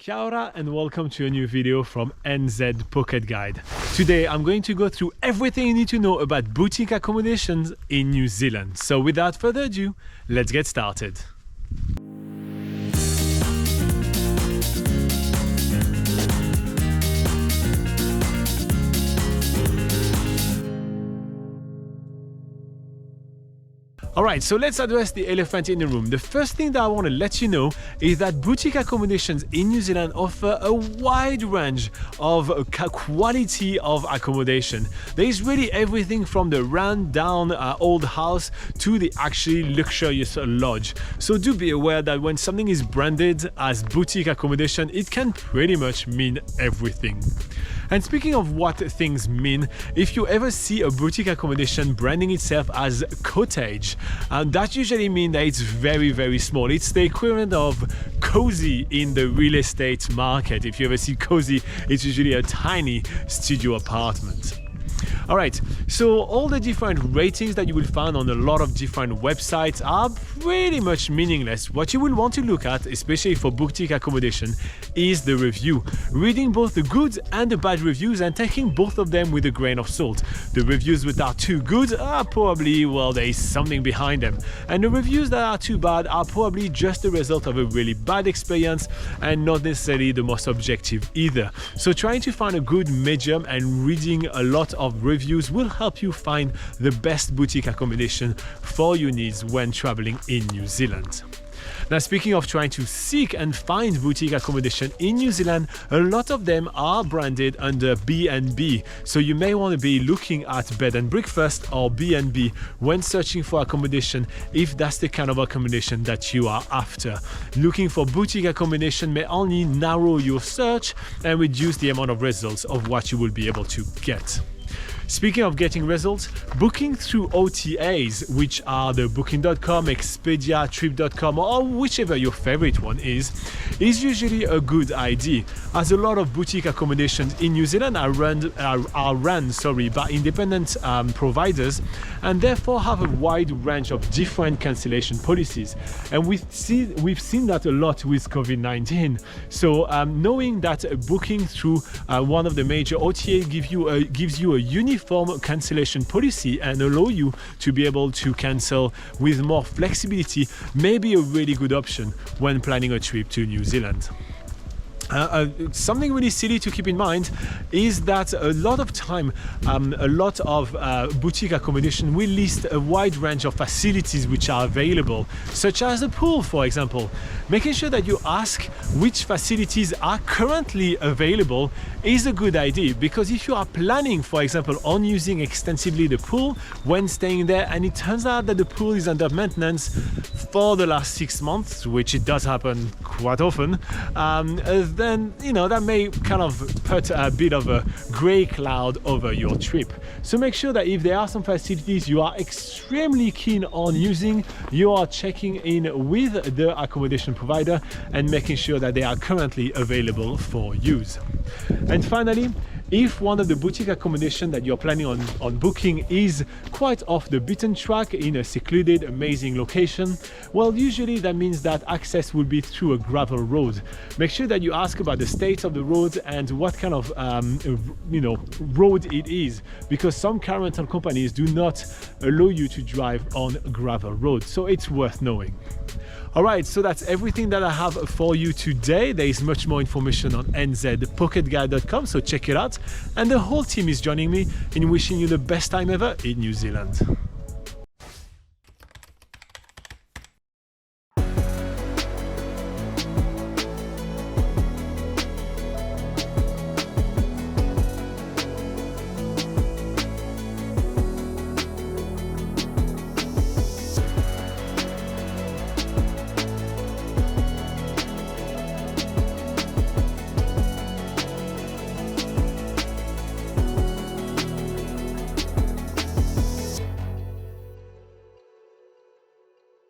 Kia ora and welcome to a new video from NZ Pocket Guide. Today I'm going to go through everything you need to know about boutique accommodations in New Zealand. So without further ado, let's get started. Alright, so let's address the elephant in the room. The first thing that I want to let you know is that boutique accommodations in New Zealand offer a wide range of quality of accommodation. There is really everything from the run-down old house to the actually luxurious lodge. So do be aware that when something is branded as boutique accommodation, it can pretty much mean everything. And speaking of what things mean, if you ever see a boutique accommodation branding itself as Cottage, that usually means that it's very, very small. It's the equivalent of cozy in the real estate market. If you ever see cozy, it's usually a tiny studio apartment. Alright, so all the different ratings that you will find on a lot of different websites are pretty much meaningless. What you will want to look at, especially for boutique accommodation, is the review. Reading both the good and the bad reviews and taking both of them with a grain of salt. The reviews that are too good are probably, well, there is something behind them. And the reviews that are too bad are probably just the result of a really bad experience and not necessarily the most objective either. So trying to find a good medium and reading a lot of reviews will help you find the best boutique accommodation for your needs when traveling in New Zealand. Now, speaking of trying to seek and find boutique accommodation in New Zealand, a lot of them are branded under B&B. So you may want to be looking at bed and breakfast or B&B when searching for accommodation if that's the kind of accommodation that you are after. Looking for boutique accommodation may only narrow your search and reduce the amount of results of what you will be able to get. Speaking of getting results, booking through OTAs, which are the Booking.com, Expedia, Trip.com, or whichever your favorite one is usually a good idea, as a lot of boutique accommodations in New Zealand are run by independent providers and therefore have a wide range of different cancellation policies. And we've seen that a lot with COVID-19. So knowing that booking through one of the major OTA gives you a uniform cancellation policy and allow you to be able to cancel with more flexibility may be a really good option when planning a trip to New Zealand. Something really silly to keep in mind is that a lot of time, a lot of boutique accommodation will list a wide range of facilities which are available, such as a pool, for example. Making sure that you ask which facilities are currently available is a good idea, because if you are planning, for example, on using extensively the pool when staying there and it turns out that the pool is under maintenance for the last 6 months, which it does happen quite often, then that may kind of put a bit of a grey cloud over your trip. So make sure that if there are some facilities you are extremely keen on using, you are checking in with the accommodation provider and making sure that they are currently available for use. And finally, if one of the boutique accommodation that you're planning on booking is quite off the beaten track in a secluded, amazing location, well, usually that means that access will be through a gravel road. Make sure that you ask about the state of the road and what kind of road it is, because some car rental companies do not allow you to drive on gravel roads, so it's worth knowing. Alright, so that's everything that I have for you today. There is much more information on nzpocketguide.com, so check it out. And the whole team is joining me in wishing you the best time ever in New Zealand.